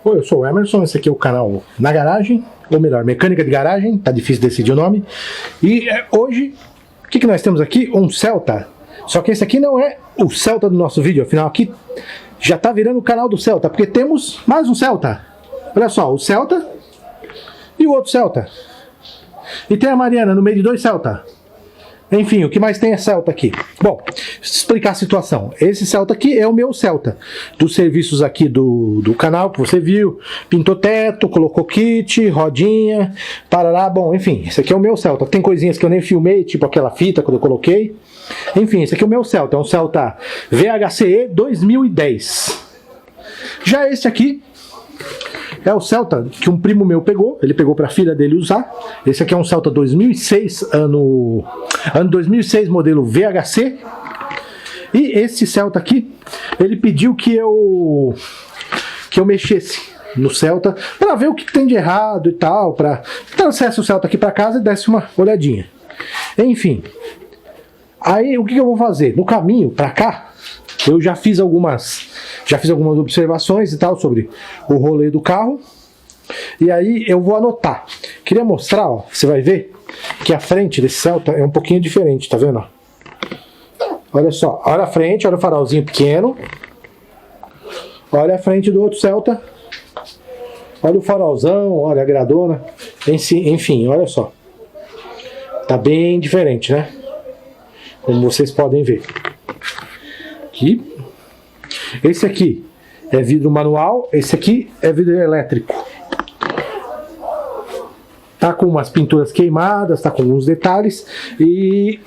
Oi, eu sou o Emerson, esse aqui é o canal Na Garagem, ou melhor, Mecânica de Garagem, tá difícil decidir o nome. E hoje, o que nós temos aqui? Um Celta. Só que esse aqui não é o Celta do nosso vídeo, afinal aqui já tá virando o canal do Celta, porque temos mais um Celta. Olha só, o Celta e o outro Celta. E tem a Mariana no meio de dois Celta. Enfim, o que mais tem é Celta aqui. Bom, explicar a situação. Esse Celta aqui é o meu Celta. Dos serviços aqui do canal que você viu. Pintou teto, colocou kit, rodinha, parará. Bom, enfim, esse aqui é o meu Celta. Tem coisinhas que eu nem filmei, tipo aquela fita quando eu coloquei. Enfim, esse aqui é o meu Celta. É um Celta VHCE 2010. Já esse aqui é o Celta que um primo meu pegou, ele pegou para a filha dele usar. Esse aqui é um Celta 2006, ano 2006, modelo VHC. E esse Celta aqui, ele pediu que eu mexesse no Celta para ver o que tem de errado e tal, para trouxesse o Celta aqui para casa e desse uma olhadinha. Enfim, aí o que eu vou fazer? No caminho para cá, eu já fiz algumas observações e tal sobre o rolê do carro. E aí eu vou anotar. Queria mostrar, ó, você vai ver que a frente desse Celta é um pouquinho diferente, tá vendo? Olha só, olha a frente, olha o farolzinho pequeno. Olha a frente do outro Celta. Olha o farolzão, olha a gradona. Enfim, olha só. Tá bem diferente, né? Como vocês podem ver. Aqui. Esse aqui é vidro manual, esse aqui é vidro elétrico. Tá com umas pinturas queimadas, tá com alguns detalhes e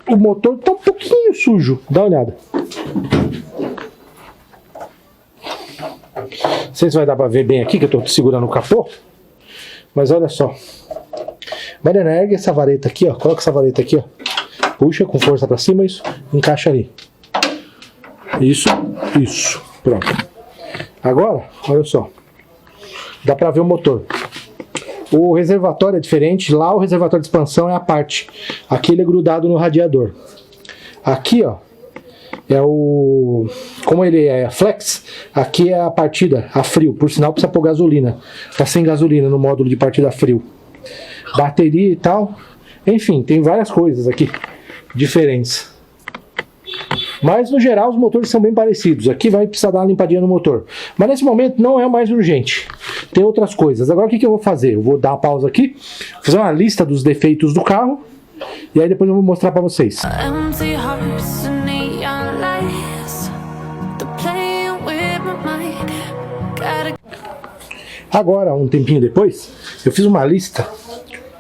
o motor tá um pouquinho sujo, dá uma olhada. Não sei se vai dar pra ver bem aqui, que eu tô segurando o capô, mas olha só. Mariana, ergue essa vareta aqui, ó, coloca essa vareta aqui, ó. Puxa com força pra cima, isso, encaixa ali. Isso, pronto. Agora, olha só, dá pra ver o motor. O reservatório é diferente, lá o reservatório de expansão é a parte. Aqui ele é grudado no radiador. Aqui, ó, é o... Como ele é flex, aqui é a partida a frio. Por sinal, precisa pôr gasolina. Tá sem gasolina no módulo de partida a frio. Bateria e tal. Enfim, tem várias coisas aqui diferentes. Mas no geral os motores são bem parecidos. Aqui vai precisar dar uma limpadinha no motor. Mas nesse momento não é o mais urgente. Tem outras coisas. Agora o que eu vou fazer? Eu vou dar uma pausa aqui, fazer uma lista dos defeitos do carro. E aí depois eu vou mostrar pra vocês. Agora, um tempinho depois, eu fiz uma lista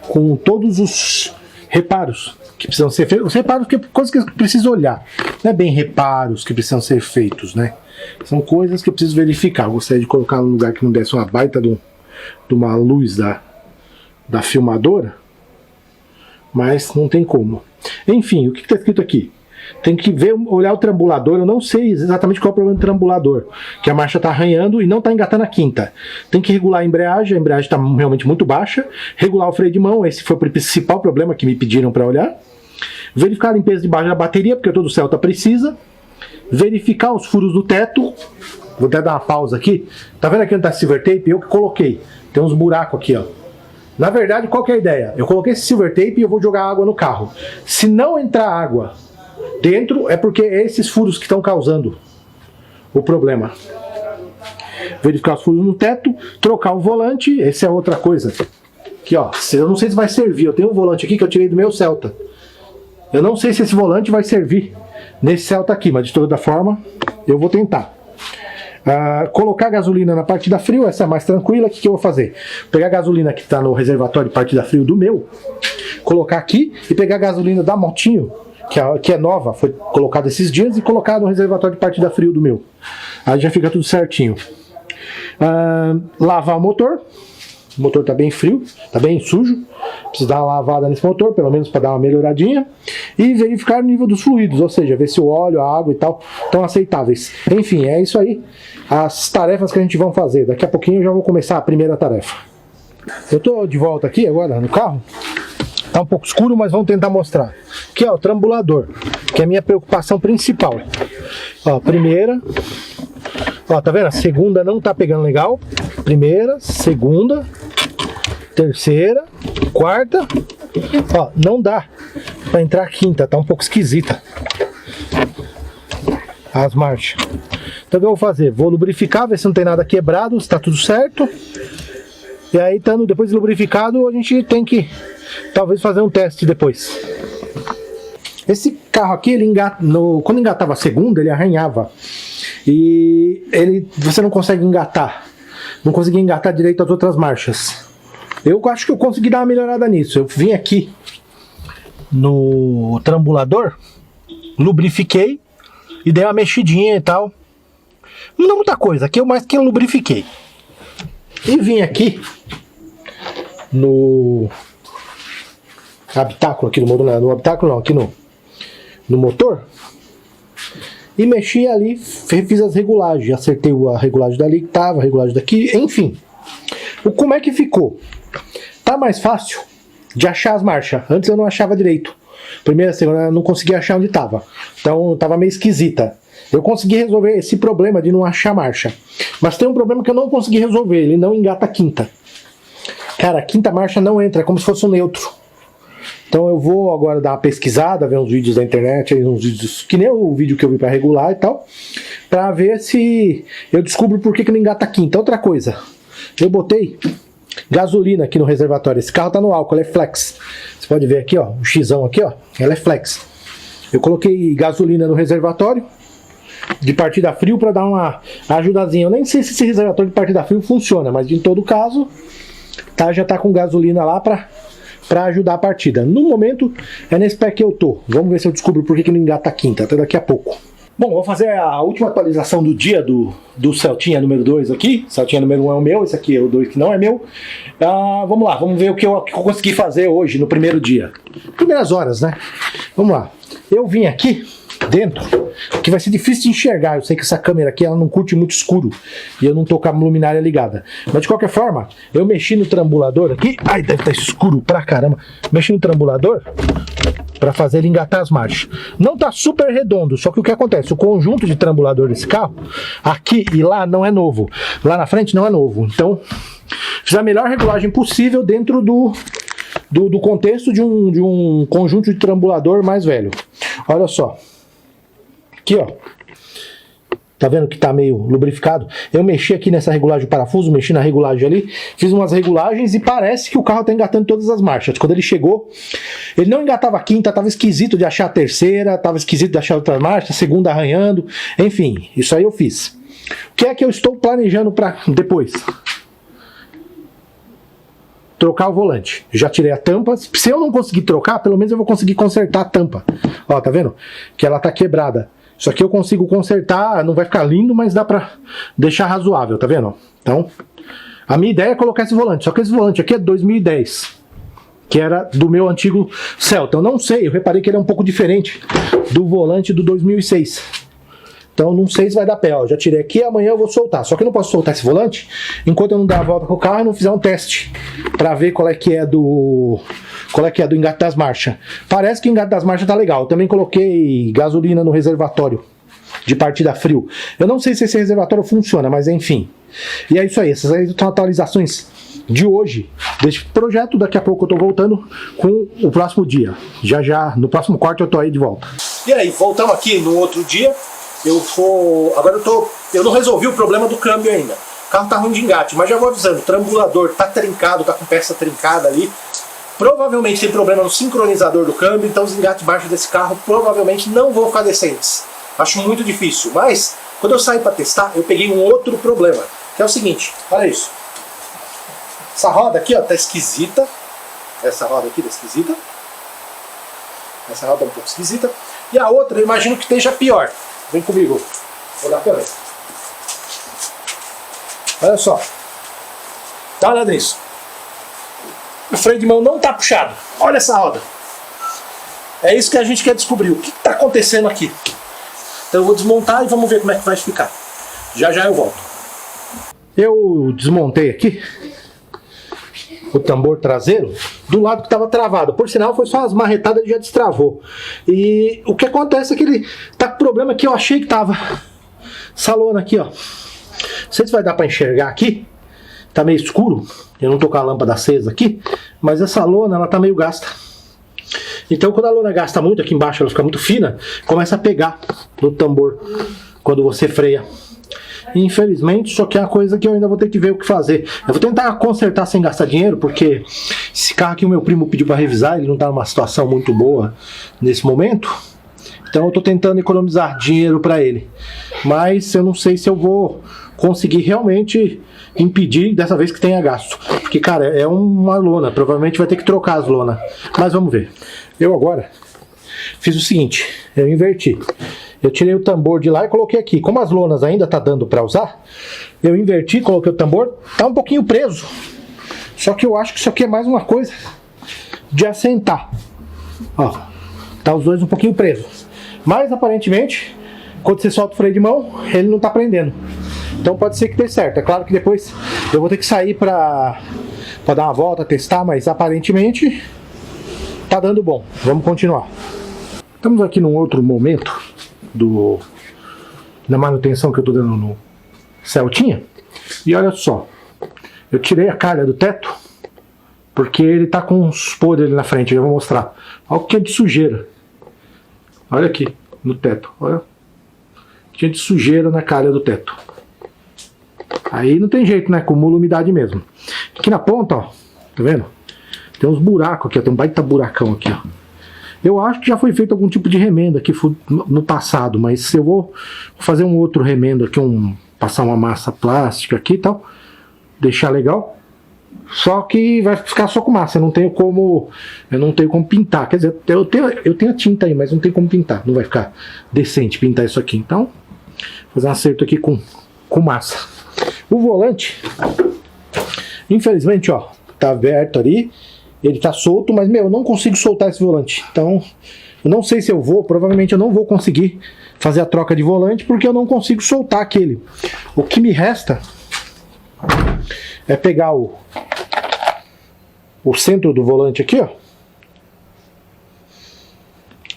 com todos os reparos que precisam ser feitos. Os reparos que é coisas que eu preciso olhar. Não é bem reparos que precisam ser feitos, né? São coisas que eu preciso verificar. Eu gostaria de colocar num lugar que não desse uma baita de uma luz da filmadora. Mas não tem como. Enfim, o que está escrito aqui? Tem que ver, olhar o trambulador. Eu não sei exatamente qual é o problema do trambulador. Que a marcha está arranhando e não está engatando a quinta. Tem que regular a embreagem está realmente muito baixa. Regular o freio de mão, esse foi o principal problema que me pediram para olhar. Verificar a limpeza de baixo da bateria, porque todo Celta precisa. Verificar os furos do teto. Vou até dar uma pausa aqui. Tá vendo aqui onde está silver tape? Eu que coloquei. Tem uns buracos aqui, ó. Na verdade, qual que é a ideia? Eu coloquei esse silver tape e eu vou jogar água no carro. Se não entrar água dentro, é porque é esses furos que estão causando o problema. Verificar os furos no teto, trocar o volante, essa é outra coisa. Aqui, ó, eu não sei se vai servir. Eu tenho um volante aqui que eu tirei do meu Celta. Eu não sei se esse volante vai servir nesse Celta aqui, mas de toda forma eu vou tentar. Colocar gasolina na partida frio, essa é mais tranquila. O que eu vou fazer? Pegar a gasolina que está no reservatório de partida frio do meu, colocar aqui e pegar a gasolina da motinho, que é nova, foi colocada esses dias, e colocar no reservatório de partida frio do meu. Aí já fica tudo certinho. Lavar o motor. O motor está bem frio, está bem sujo. Precisa dar uma lavada nesse motor, pelo menos para dar uma melhoradinha. E verificar o nível dos fluidos, ou seja, ver se o óleo, a água e tal estão aceitáveis. Enfim, é isso aí. As tarefas que a gente vai fazer. Daqui a pouquinho eu já vou começar a primeira tarefa. Eu estou de volta aqui agora no carro. Está um pouco escuro, mas vamos tentar mostrar. Aqui, ó, o trambulador, que é a minha preocupação principal. Ó, primeira, Ó, tá vendo? A segunda não tá pegando legal. Primeira, segunda, terceira, quarta. Ó, não dá pra entrar a quinta, tá um pouco esquisita as marchas. Então o que eu vou fazer? Vou lubrificar, ver se não tem nada quebrado, se tá tudo certo. E aí, depois de lubrificado, a gente tem que talvez fazer um teste depois. Esse carro aqui, ele quando engatava a segunda, ele arranhava. E você não consegue engatar. Não conseguia engatar direito as outras marchas. Eu acho que eu consegui dar uma melhorada nisso. Eu vim aqui no trambulador, lubrifiquei e dei uma mexidinha e tal. Não deu muita coisa, aqui eu mais que lubrifiquei. E vim aqui no habitáculo aqui do motor, no habitáculo não, aqui no motor, e mexi ali, fiz as regulagens, acertei a regulagem dali que tava, a regulagem daqui, enfim. Como é que ficou? Tá mais fácil de achar as marchas. Antes eu não achava direito. Primeira, segunda, eu não conseguia achar onde tava. Então tava meio esquisita. Eu consegui resolver esse problema de não achar marcha. Mas tem um problema que eu não consegui resolver. Ele não engata a quinta. Cara, a quinta marcha não entra. É como se fosse um neutro. Então eu vou agora dar uma pesquisada, ver uns vídeos da internet, uns vídeos que nem o vídeo que eu vi para regular e tal, para ver se eu descubro por que não engata a quinta. Outra coisa, eu botei gasolina aqui no reservatório. Esse carro tá no álcool, ele é flex. Você pode ver aqui, ó, o xão aqui, ó, ela é flex. Eu coloquei gasolina no reservatório de partida frio para dar uma ajudazinha. Eu nem sei se esse reservatório de partida frio funciona, mas em todo caso, já tá com gasolina lá para ajudar a partida. No momento, é nesse pé que eu tô. Vamos ver se eu descubro por que não engata a quinta, até daqui a pouco. Bom, vou fazer a última atualização do dia do Celtinha número 2 aqui. Celtinha número 1 é o meu, esse aqui é o 2 que não é meu. Vamos lá, vamos ver o que eu consegui fazer hoje, no primeiro dia. Primeiras horas, né? Vamos lá. Eu vim aqui dentro, que vai ser difícil de enxergar. Eu sei que essa câmera aqui ela não curte muito escuro e eu não tô com a luminária ligada. Mas de qualquer forma, eu mexi no trambulador aqui. Ai, deve estar escuro pra caramba. Mexi no trambulador para fazer ele engatar as marchas. Não tá super redondo, só que o que acontece? O conjunto de trambulador desse carro, aqui e lá, não é novo. Lá na frente não é novo. Então, fiz a melhor regulagem possível dentro do contexto de um conjunto de trambulador mais velho. Olha só. Aqui, ó. Tá vendo que tá meio lubrificado? Eu mexi aqui nessa regulagem do parafuso, mexi na regulagem ali, fiz umas regulagens e parece que o carro tá engatando todas as marchas. Quando ele chegou, ele não engatava a quinta, tava esquisito de achar a terceira, tava esquisito de achar outra marcha, a segunda arranhando, enfim, isso aí eu fiz. O que é que eu estou planejando para depois? Trocar o volante. Já tirei a tampa. Se eu não conseguir trocar, pelo menos eu vou conseguir consertar a tampa. Ó, tá vendo? Que ela tá quebrada. Isso aqui eu consigo consertar, não vai ficar lindo, mas dá pra deixar razoável, tá vendo? Então, a minha ideia é colocar esse volante. Só que esse volante aqui é 2010, que era do meu antigo Celta. Eu não sei, eu reparei que ele é um pouco diferente do volante do 2006. Então não sei se vai dar pé, ó. Já tirei aqui, amanhã eu vou soltar. Só que eu não posso soltar esse volante enquanto eu não der a volta com o carro e não fizer um teste pra ver qual é que é do engate das marchas. Parece que o engate das marchas tá legal. Eu também coloquei gasolina no reservatório de partida frio. Eu não sei se esse reservatório funciona, mas enfim. E é isso aí, essas aí são atualizações de hoje desse projeto. Daqui a pouco eu tô voltando com o próximo dia. Já, no próximo corte eu tô aí de volta. E aí, voltamos aqui no outro dia. Agora eu não resolvi o problema do câmbio ainda. O carro tá ruim de engate, mas já vou avisando, o trambulador tá trincado, tá com peça trincada ali. Provavelmente tem problema no sincronizador do câmbio, então os engates baixos desse carro provavelmente não vão ficar decentes. Acho muito difícil, mas quando eu saí para testar, eu peguei um outro problema, que é o seguinte, olha isso. Essa roda aqui, ó, tá esquisita. Essa roda aqui tá esquisita. Essa roda é um pouco esquisita. E a outra, eu imagino que esteja pior. Vem comigo, vou dar a câmera. Olha só. Tá olhando isso? O freio de mão não tá puxado. Olha essa roda. É isso que a gente quer descobrir. O que tá acontecendo aqui? Então eu vou desmontar e vamos ver como é que vai ficar. Já já eu volto. Eu desmontei aqui o tambor traseiro do lado que estava travado. Por sinal, foi só as marretadas e já destravou. E o que acontece é que ele tá com problema que eu achei que tava essa lona aqui, ó. Não sei se vai dar para enxergar aqui. Tá meio escuro. Eu não tô com a lâmpada acesa aqui. Mas essa lona, ela tá meio gasta. Então quando a lona gasta muito, aqui embaixo ela fica muito fina, começa a pegar no tambor quando você freia. Infelizmente, isso aqui é uma coisa que eu ainda vou ter que ver o que fazer. Eu vou tentar consertar sem gastar dinheiro, porque esse carro aqui o meu primo pediu para revisar, ele não tá numa situação muito boa nesse momento. Então eu tô tentando economizar dinheiro para ele. Mas eu não sei se eu vou conseguir realmente impedir dessa vez que tenha gasto. Porque, cara, é uma lona, provavelmente vai ter que trocar as lonas. Mas vamos ver. Eu agora fiz o seguinte, eu inverti. Eu tirei o tambor de lá e coloquei aqui. Como as lonas ainda tá dando para usar, eu inverti, coloquei o tambor, tá um pouquinho preso. Só que eu acho que isso aqui é mais uma coisa de assentar. Ó, tá os dois um pouquinho presos. Mas aparentemente, quando você solta o freio de mão, ele não tá prendendo. Então pode ser que dê certo. É claro que depois eu vou ter que sair pra dar uma volta, testar, mas aparentemente tá dando bom. Vamos continuar. Estamos aqui num outro momento da manutenção que eu tô dando no Celtinha. E olha só, eu tirei a calha do teto porque ele tá com uns podres ali na frente. Eu vou mostrar. Olha o que é de sujeira. Olha aqui no teto. Olha. Tinha de sujeira na calha do teto. Aí não tem jeito, né? Acumula umidade mesmo. Aqui na ponta, ó. Tá vendo? Tem uns buracos aqui, ó. Tem um baita buracão aqui, ó. Eu acho que já foi feito algum tipo de remenda aqui no passado, mas eu vou fazer um outro remendo aqui, passar uma massa plástica aqui e tal, deixar legal. Só que vai ficar só com massa, eu não tenho como pintar. Quer dizer, eu tenho a tinta aí, mas não tem como pintar. Não vai ficar decente pintar isso aqui. Então, vou fazer um acerto aqui com massa. O volante, infelizmente, ó, tá aberto ali. Ele tá solto, mas, meu, eu não consigo soltar esse volante. Então, eu não sei se eu vou, provavelmente eu não vou conseguir fazer a troca de volante, porque eu não consigo soltar aquele. O que me resta é pegar o centro do volante aqui, ó,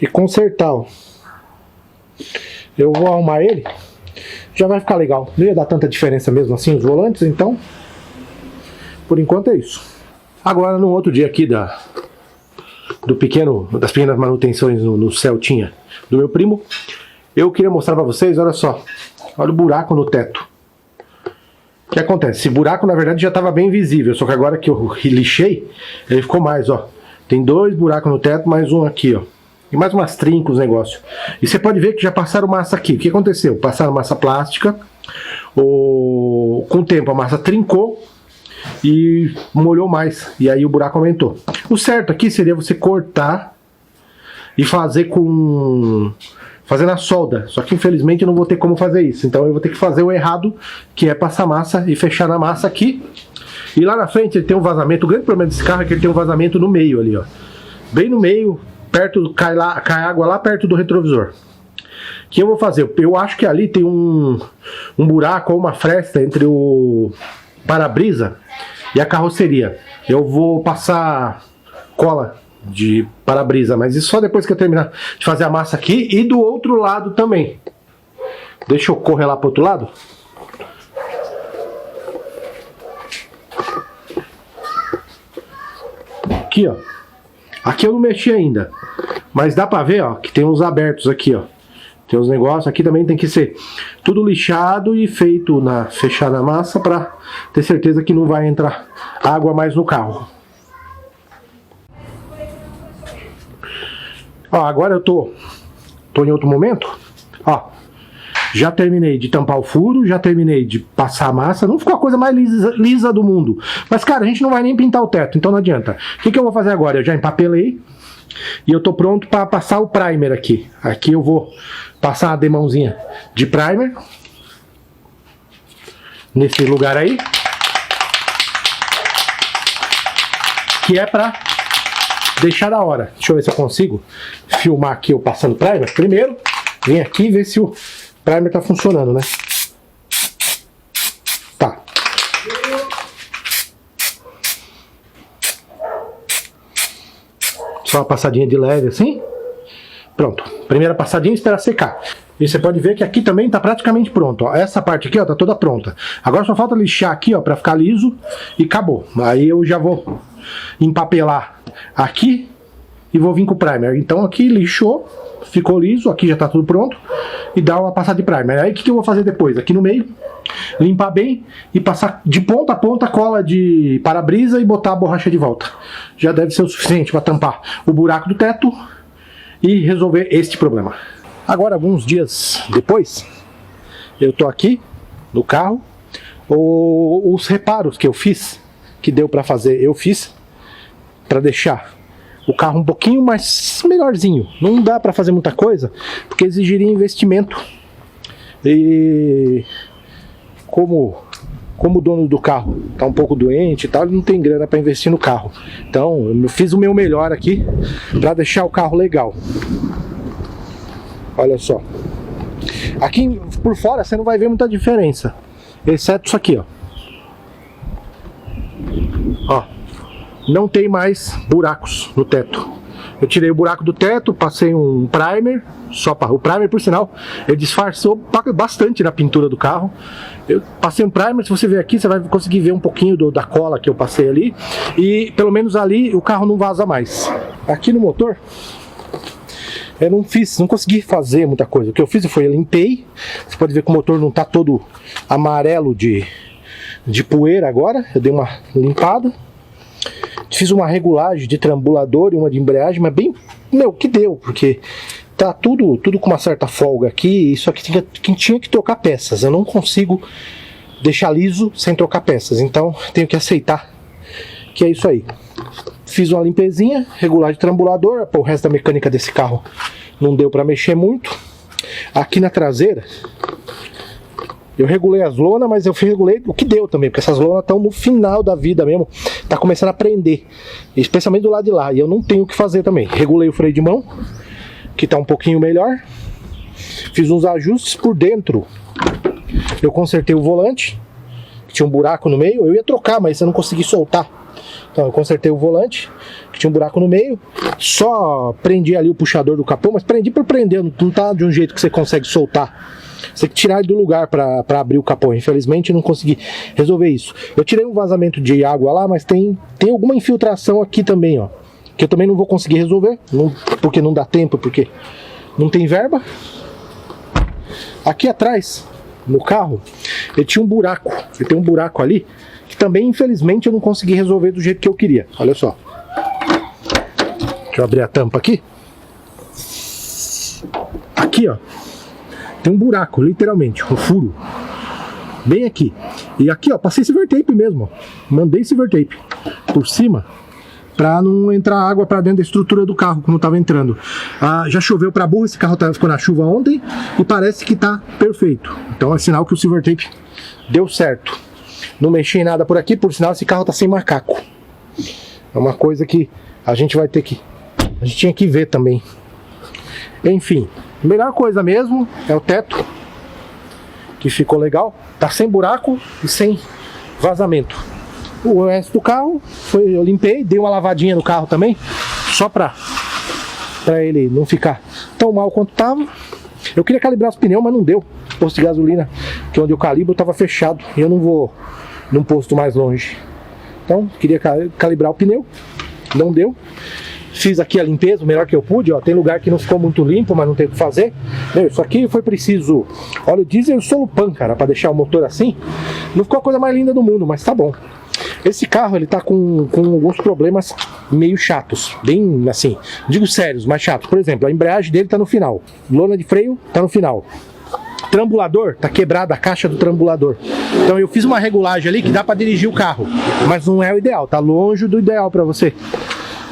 e consertar, ó. Eu vou arrumar ele, já vai ficar legal. Não ia dar tanta diferença mesmo assim os volantes, então, por enquanto é isso. Agora, no outro dia aqui das pequenas manutenções no Celtinha do meu primo, eu queria mostrar para vocês, olha só, olha o buraco no teto. O que acontece? Esse buraco, na verdade, já estava bem visível, só que agora que eu lixei, ele ficou mais, ó. Tem 2 buracos no teto, mais um aqui, ó. E mais umas trincas, negócio. E você pode ver que já passaram massa aqui. O que aconteceu? Passaram massa plástica, com o tempo a massa trincou, e molhou mais, e aí o buraco aumentou. O certo aqui seria você cortar e fazer na solda, só que infelizmente eu não vou ter como fazer isso, então eu vou ter que fazer o errado, que é passar massa e fechar na massa aqui. E lá na frente ele tem um vazamento. O grande problema desse carro é que ele tem um vazamento no meio ali, ó, bem no meio, cai água lá perto do retrovisor. O que eu vou fazer? Eu acho que ali tem um buraco ou uma fresta entre o para-brisa e a carroceria. Eu vou passar cola de para-brisa, mas isso só depois que eu terminar de fazer a massa aqui e do outro lado também. Deixa eu correr lá pro outro lado. Aqui, ó. Aqui eu não mexi ainda, mas dá pra ver, ó, que tem uns abertos aqui, ó. Tem uns negócios, aqui também tem que ser tudo lixado e feito fechar na massa para ter certeza que não vai entrar água mais no carro. Ó, agora eu tô em outro momento, ó. Já terminei de tampar o furo, já terminei de passar a massa, não ficou a coisa mais lisa do mundo. Mas, cara, a gente não vai nem pintar o teto, então não adianta. O que eu vou fazer agora? Eu já empapelei e eu tô pronto para passar o primer aqui. Aqui eu vou passar a demãozinha de primer nesse lugar aí, que é para deixar da hora. Deixa eu ver se eu consigo filmar aqui eu passando primer. Primeiro, vem aqui e ver se o primer tá funcionando, né? Tá. Só uma passadinha de leve assim. Pronto. Primeira passadinha e esperar secar. E você pode ver que aqui também está praticamente pronto, ó. Essa parte aqui, ó, tá toda pronta. Agora só falta lixar aqui, ó, para ficar liso e acabou. Aí eu já vou empapelar aqui e vou vir com o primer. Então aqui lixou, ficou liso, aqui já está tudo pronto e dá uma passada de primer. Aí o que eu vou fazer depois? Aqui no meio, limpar bem e passar de ponta a ponta cola de para-brisa e botar a borracha de volta. Já deve ser o suficiente para tampar o buraco do teto e resolver este problema. Agora, alguns dias depois, eu tô aqui no carro. Os reparos que eu fiz, que deu para fazer, eu fiz para deixar o carro um pouquinho mais melhorzinho. Não dá para fazer muita coisa, porque exigiria investimento. E como o dono do carro tá um pouco doente e tal, ele não tem grana para investir no carro. Então, eu fiz o meu melhor aqui para deixar o carro legal. Olha só. Aqui por fora você não vai ver muita diferença, exceto isso aqui, ó. Ó, não tem mais buracos no teto. Eu tirei o buraco do teto, passei um primer, o primer, por sinal, ele disfarçou bastante na pintura do carro. Eu passei um primer, se você ver aqui, você vai conseguir ver um pouquinho da cola que eu passei ali. E pelo menos ali o carro não vaza mais. Aqui no motor, eu não consegui fazer muita coisa. O que eu fiz foi, eu limpei. Você pode ver que o motor não está todo amarelo de poeira agora. Eu dei uma limpada. Fiz uma regulagem de trambulador e uma de embreagem, mas bem, que deu, porque tá tudo com uma certa folga aqui. Isso aqui tinha que trocar peças. Eu não consigo deixar liso sem trocar peças, então tenho que aceitar que é isso aí. Fiz uma limpezinha, regulagem de trambulador. O resto da mecânica desse carro não deu para mexer muito. Aqui na traseira eu regulei as lonas, mas eu regulei o que deu também, porque essas lonas estão no final da vida mesmo, tá começando a prender, especialmente do lado de lá, e eu não tenho o que fazer também. Regulei o freio de mão, que tá um pouquinho melhor. Fiz uns ajustes por dentro. Eu consertei o volante, que tinha um buraco no meio. Eu ia trocar, mas eu não consegui soltar. Então eu consertei o volante, que tinha um buraco no meio. Só prendi ali o puxador do capô, mas prendi por prender, não tá de um jeito que você consegue soltar. Você tem que tirar ele do lugar para abrir o capô. Infelizmente eu não consegui resolver isso. Eu tirei um vazamento de água lá, mas tem alguma infiltração aqui também, ó, que eu também não vou conseguir resolver, porque não dá tempo, porque não tem verba. Aqui atrás, no carro, ele tinha um buraco. Ele tem um buraco ali, que também infelizmente eu não consegui resolver do jeito que eu queria. Olha só. Deixa eu abrir a tampa aqui. Aqui, ó, tem um buraco, literalmente, um furo, bem aqui. E aqui, ó, passei silver tape mesmo, ó. Mandei silver tape por cima, pra não entrar água pra dentro da estrutura do carro, como tava entrando. Já choveu pra burro, esse carro ficou na chuva ontem, e parece que tá perfeito. Então é sinal que o silver tape deu certo. Não mexi em nada por aqui, por sinal esse carro tá sem macaco. É uma coisa que a gente vai ter que... a gente tinha que ver também. Enfim, a melhor coisa mesmo é o teto, que ficou legal, tá sem buraco e sem vazamento. O resto do carro eu limpei, dei uma lavadinha no carro também, só pra ele não ficar tão mal quanto tava. Eu queria calibrar os pneus, mas não deu. O posto de gasolina, que é onde eu calibro, tava fechado e eu não vou num posto mais longe. Então, queria calibrar o pneu, não deu. Fiz aqui a limpeza, o melhor que eu pude, ó. Tem lugar que não ficou muito limpo, mas não tem o que fazer. Meu, isso aqui foi preciso óleo diesel e solupan, cara, pra deixar o motor assim. Não ficou a coisa mais linda do mundo, mas tá bom. Esse carro, ele tá com alguns problemas meio chatos, bem assim, digo sérios, mas chatos. Por exemplo, a embreagem dele tá no final, lona de freio tá no final. Trambulador, tá quebrada a caixa do trambulador. Então eu fiz uma regulagem ali que dá pra dirigir o carro, mas não é o ideal, tá longe do ideal pra você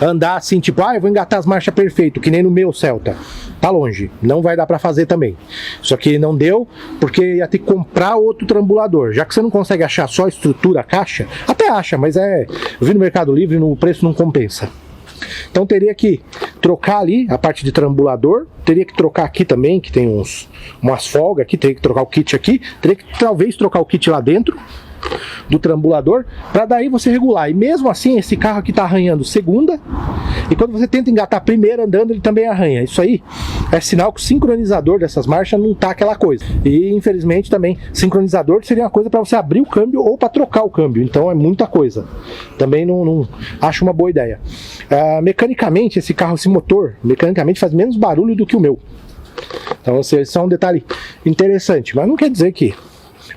andar assim, tipo, eu vou engatar as marchas perfeito, que nem no meu Celta. Tá longe, não vai dar pra fazer também. Só que não deu, porque ia ter que comprar outro trambulador. Já que você não consegue achar só a estrutura, a caixa, até acha, mas eu vi no Mercado Livre, no preço não compensa. Então teria que trocar ali a parte de trambulador, teria que trocar aqui também, que tem umas folgas aqui, teria que trocar o kit aqui, teria que talvez trocar o kit lá dentro, do trambulador, para daí você regular. E mesmo assim, esse carro aqui tá arranhando segunda, e quando você tenta engatar a primeira andando, ele também arranha. Isso aí é sinal que o sincronizador dessas marchas não tá aquela coisa. E infelizmente também, sincronizador seria uma coisa para você abrir o câmbio ou para trocar o câmbio. Então é muita coisa. Também não acho uma boa ideia. Mecanicamente, esse carro, esse motor, mecanicamente faz menos barulho do que o meu. Então esse é um detalhe interessante, mas não quer dizer que...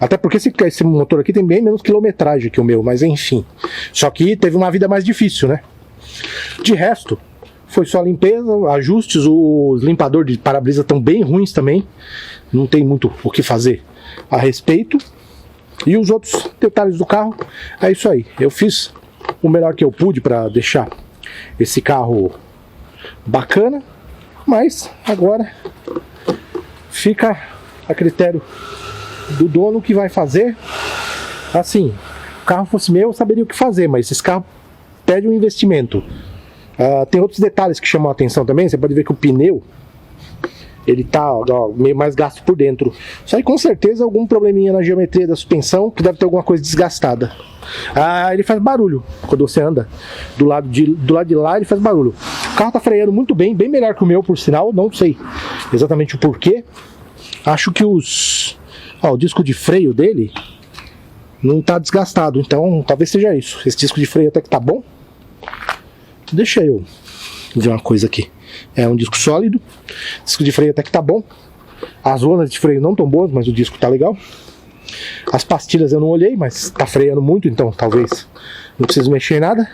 Até porque esse motor aqui tem bem menos quilometragem que o meu, mas enfim. Só que teve uma vida mais difícil, né? De resto, foi só limpeza, ajustes, os limpadores de para-brisa estão bem ruins também. Não tem muito o que fazer a respeito. E os outros detalhes do carro, é isso aí. Eu fiz o melhor que eu pude para deixar esse carro bacana, mas agora fica a critério do dono que vai fazer. Assim, se o carro fosse meu, eu saberia o que fazer, mas esse carro pede um investimento. Tem outros detalhes que chamam a atenção também. Você pode ver que o pneu, ele tá meio mais gasto por dentro. Isso aí com certeza é algum probleminha na geometria da suspensão, que deve ter alguma coisa desgastada. Ele faz barulho quando você anda do lado de lá, ele faz barulho. O carro tá freando muito bem, bem melhor que o meu, por sinal. Não sei exatamente o porquê. Acho que o disco de freio dele não tá desgastado, então talvez seja isso. Esse disco de freio até que tá bom. Deixa eu ver uma coisa aqui. É um disco sólido, disco de freio até que tá bom. As zonas de freio não tão boas, mas o disco tá legal. As pastilhas eu não olhei, mas tá freando muito, então talvez não preciso mexer em nada.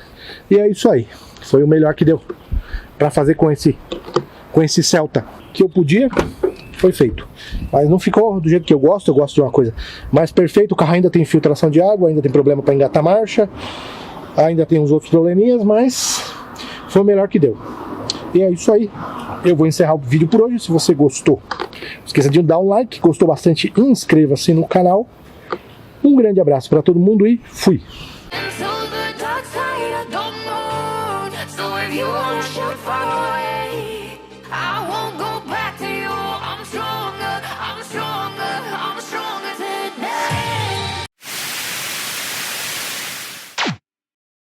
E é isso aí. Foi o melhor que deu pra fazer com esse Celta que eu podia. Foi feito, mas não ficou do jeito que eu gosto de uma coisa mais perfeita. O carro ainda tem filtração de água, ainda tem problema para engatar a marcha, ainda tem uns outros probleminhas, mas foi o melhor que deu. E é isso aí, eu vou encerrar o vídeo por hoje. Se você gostou, não esqueça de dar um like, gostou bastante, inscreva-se no canal. Um grande abraço para todo mundo e fui! So the dark side, I don't know. So if you wanna shoot, far away.